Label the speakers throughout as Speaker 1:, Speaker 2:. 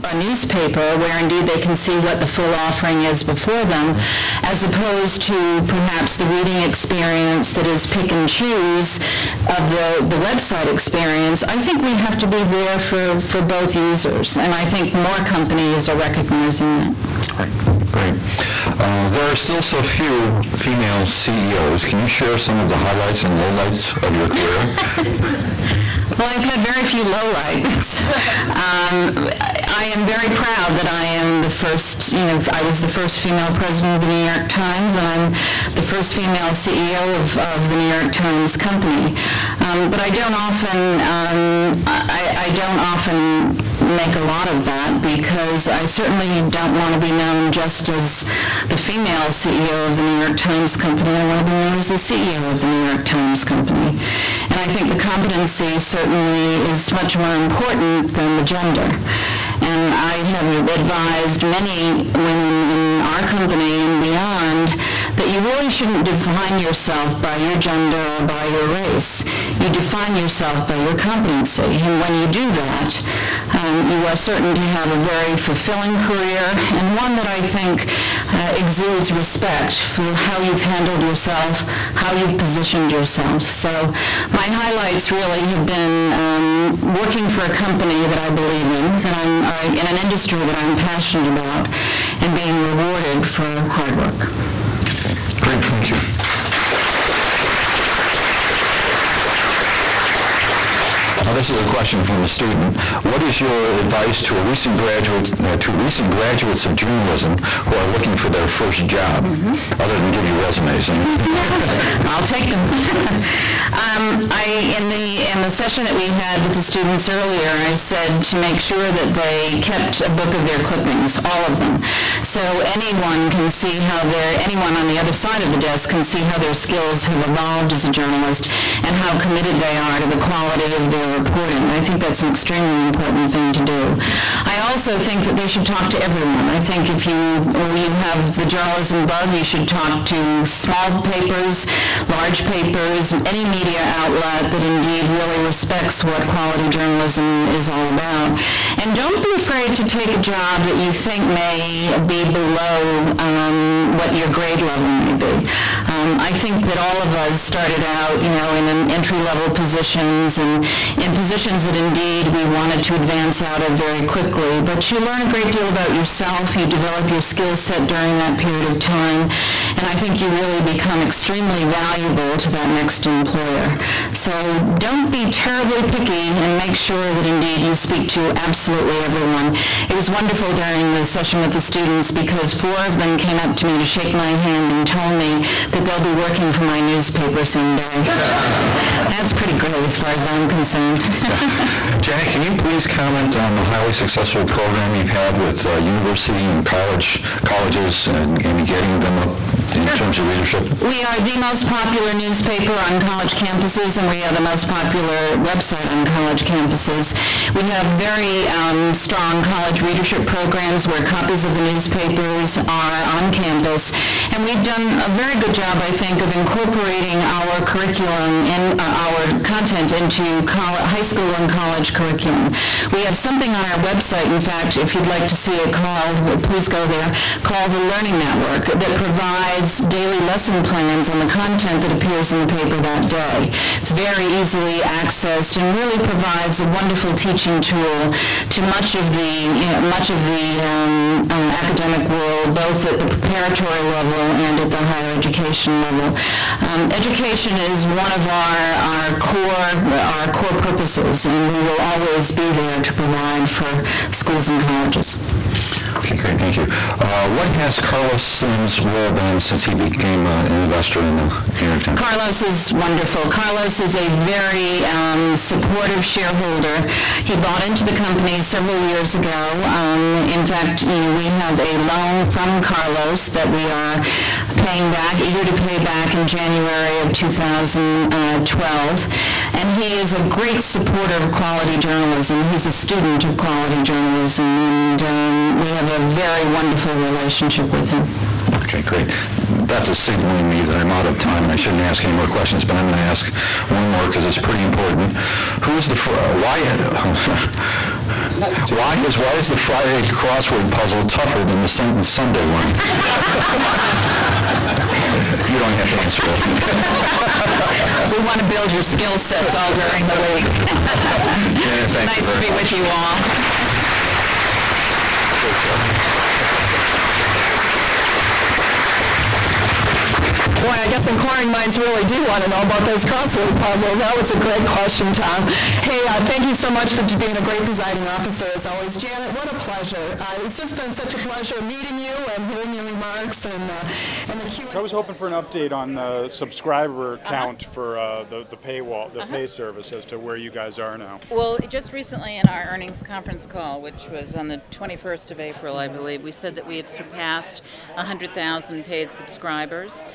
Speaker 1: a newspaper where indeed they can see what the full offering is before them, as opposed to perhaps the reading experience that is pick and choose of the website experience. I think we have to be there for both users, and I think more companies are recognizing that.
Speaker 2: Great. There are still so few female CEOs. Can you share some of the highlights and lowlights of your career?
Speaker 1: Well, I've had very few lowlights. I am very proud that I am the first, I was the first female president of the New York Times, and I'm the first female CEO of the New York Times company. But I don't often make a lot of that, because I certainly don't want to be known just as the female CEO of the New York Times company. I want to be known as the CEO of the New York Times company. And I think the competency certainly is much more important than the gender. And I have advised many women in our company and beyond that you really shouldn't define yourself by your gender or by your race. You define yourself by your competency. And when you do that, you are certain to have a very fulfilling career, and one that I think exudes respect for how you've handled yourself, how you've positioned yourself. So my highlights really have been working for a company that I believe in, that I'm in an industry that I'm passionate about, and being rewarded for hard work.
Speaker 2: Great, thank you. This is a question from a student. What is your advice to recent graduates of journalism who are looking for their first job, other than give you resumes?
Speaker 1: I'll take them. In the session that we had with the students earlier, I said to make sure that they kept a book of their clippings, all of them, so anyone can see anyone on the other side of the desk can see how their skills have evolved as a journalist and how committed they are to the quality of their reporting. I think that's an extremely important thing to do. I also think that they should talk to everyone. I think if you have the journalism bug, you should talk to small papers, large papers, any media outlet that indeed really respects what quality journalism is all about. And don't be afraid to take a job that you think may be below what your grade level may be. I think that all of us started out, in entry-level positions and in positions that indeed we wanted to advance out of very quickly. But you learn a great deal about yourself. You develop your skill set during that period of time. And I think you really become extremely valuable to that next employer. So don't be terribly picky, and make sure that indeed you speak to absolutely everyone. It was wonderful during the session with the students, because 4 of them came up to me to shake my hand and told me that they'll be working for my newspaper someday. That's pretty great as far as I'm concerned.
Speaker 2: Janet, can you please comment on the highly successful program you've had with university and colleges and getting them up in terms of leadership?
Speaker 1: We are the most popular newspaper on college campuses, and we are the most popular website on college campuses. We have very strong college readership programs where copies of the newspapers are on campus, and we've done a very good job, I think, of incorporating our curriculum and our content into high school and college curriculum. We have something on our website, in fact, if you'd like to see it please go there, called the Learning Network, that provides daily lesson plans on the content that appears in the paper that day. It's very easily accessed and really provides a wonderful teaching tool to much of the academic world, both at the preparatory level and at the higher education level. Education is one of our core purposes, and we will always be there to provide for schools and colleges.
Speaker 2: Okay, great, thank you. What has Carlos Slim's role been since he became an investor in the New York Times?
Speaker 1: Carlos is wonderful. Carlos is a very supportive shareholder. He bought into the company several years ago. In fact, we have a loan from Carlos that we are paying back, eager to pay back in January of 2012. And he is a great supporter of quality journalism. He's a student of quality journalism, and we have a very wonderful relationship with him.
Speaker 2: Okay, great. Beth is signaling me that I'm out of time, and I shouldn't ask any more questions, but I'm going to ask one more because it's pretty important. Who's the why? Why is the Friday crossword puzzle tougher than the sentence Sunday one? You don't have to answer it.
Speaker 1: We want to build your skill sets all during the week.
Speaker 2: Yeah,
Speaker 1: nice to be with you all.
Speaker 3: Boy, I guess inquiring minds really do want to know about those crossword puzzles. That was a great question, Tom. Hey, thank you so much for being a great presiding officer as always. Janet, what a pleasure. It's just been such a pleasure meeting you and hearing your remarks and the Q&A.
Speaker 4: I was hoping for an update on the subscriber count for the paywall, the pay service, as to where you guys are now.
Speaker 5: Well, just recently in our earnings conference call, which was on the 21st of April, I believe, we said that we have surpassed 100,000 paid subscribers.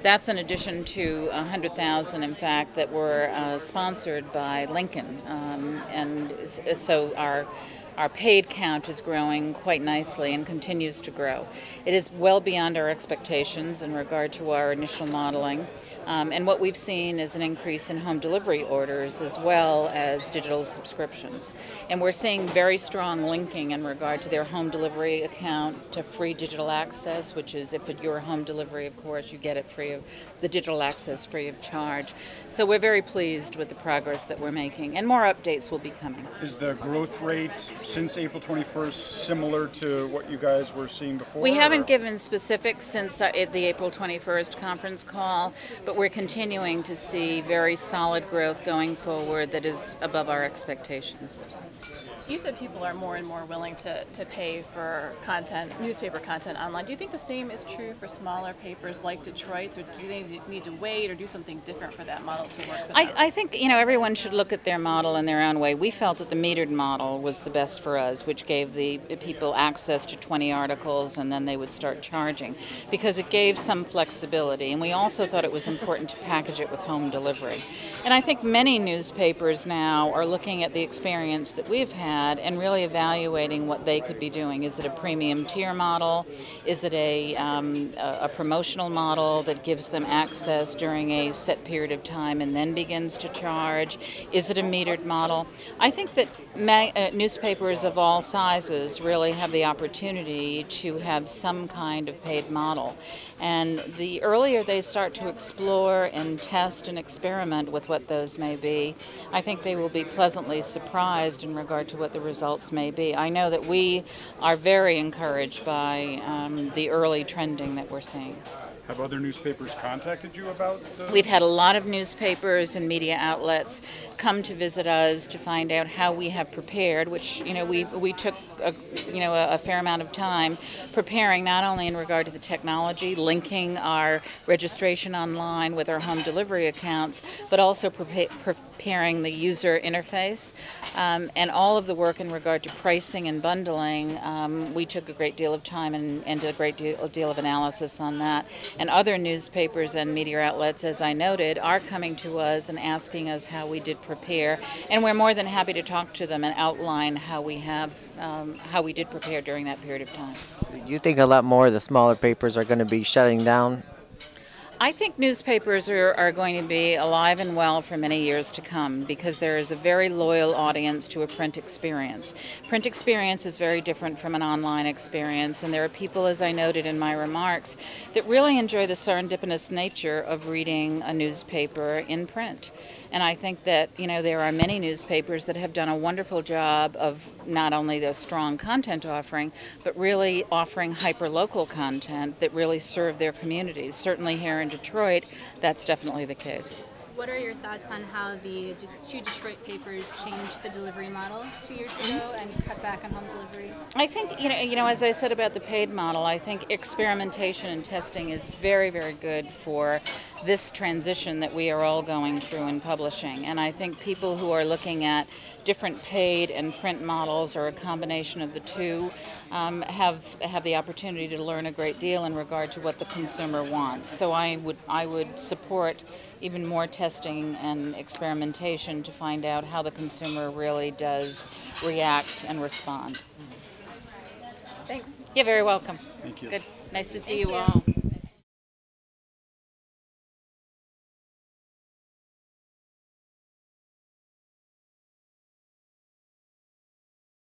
Speaker 5: That's in addition to 100,000, in fact, that were sponsored by Lincoln. And so our paid count is growing quite nicely and continues to grow. It is well beyond our expectations in regard to our initial modeling. And what we've seen is an increase in home delivery orders as well as digital subscriptions. And we're seeing very strong linking in regard to their home delivery account to free digital access, which is if it's your home delivery, of course, you get it free of the digital access free of charge. So we're very pleased with the progress that we're making, and more updates will be coming.
Speaker 4: Is the growth rate since April 21st similar to what you guys were seeing before?
Speaker 5: We haven't given specifics since the April 21st conference call, but we're continuing to see very solid growth going forward that is above our expectations.
Speaker 6: You said people are more and more willing to pay for content, newspaper content online. Do you think the same is true for smaller papers like Detroit's, or do they need to wait or do something different for that model to work for them?
Speaker 5: I think everyone should look at their model in their own way. We felt that the metered model was the best for us, which gave the people access to 20 articles and then they would start charging, because it gave some flexibility. And we also thought it was important to package it with home delivery. And I think many newspapers now are looking at the experience that we've had and really evaluating what they could be doing. Is it a premium tier model? Is it a promotional model that gives them access during a set period of time and then begins to charge? Is it a metered model? I think that newspapers of all sizes really have the opportunity to have some kind of paid model. And the earlier they start to explore and test and experiment with what those may be, I think they will be pleasantly surprised in regard to what the results may be. I know that we are very encouraged by the early trending that we're seeing.
Speaker 4: Have other newspapers contacted you about
Speaker 5: We've had a lot of newspapers and media outlets come to visit us to find out how we have prepared, which we took a fair amount of time preparing, not only in regard to the technology, linking our registration online with our home delivery accounts, but also preparing the user interface and all of the work in regard to pricing and bundling. We took a great deal of time and did a great deal of analysis on that. And other newspapers and media outlets, as I noted, are coming to us and asking us how we did prepare, and we're more than happy to talk to them and outline how we did prepare during that period of time.
Speaker 7: Do you think a lot more of the smaller papers are going to be shutting down?
Speaker 5: I think newspapers are going to be alive and well for many years to come, because there is a very loyal audience to a print experience. Print experience is very different from an online experience, and there are people, as I noted in my remarks, that really enjoy the serendipitous nature of reading a newspaper in print. And I think that there are many newspapers that have done a wonderful job of not only the strong content offering, but really offering hyper-local content that really serve their communities. Certainly here in Detroit, that's definitely the case.
Speaker 8: What are your thoughts on how the two Detroit papers changed the delivery model 2 years ago and cut back on home delivery?
Speaker 5: I think, as I said about the paid model, I think experimentation and testing is very, very good for this transition that we are all going through in publishing. And I think people who are looking at different paid and print models, or a combination of the two, have the opportunity to learn a great deal in regard to what the consumer wants. So I would support even more testing and experimentation to find out how the consumer really does react and respond.
Speaker 6: Thanks.
Speaker 5: You're very welcome.
Speaker 4: Thank you.
Speaker 5: Good. Nice to see you all.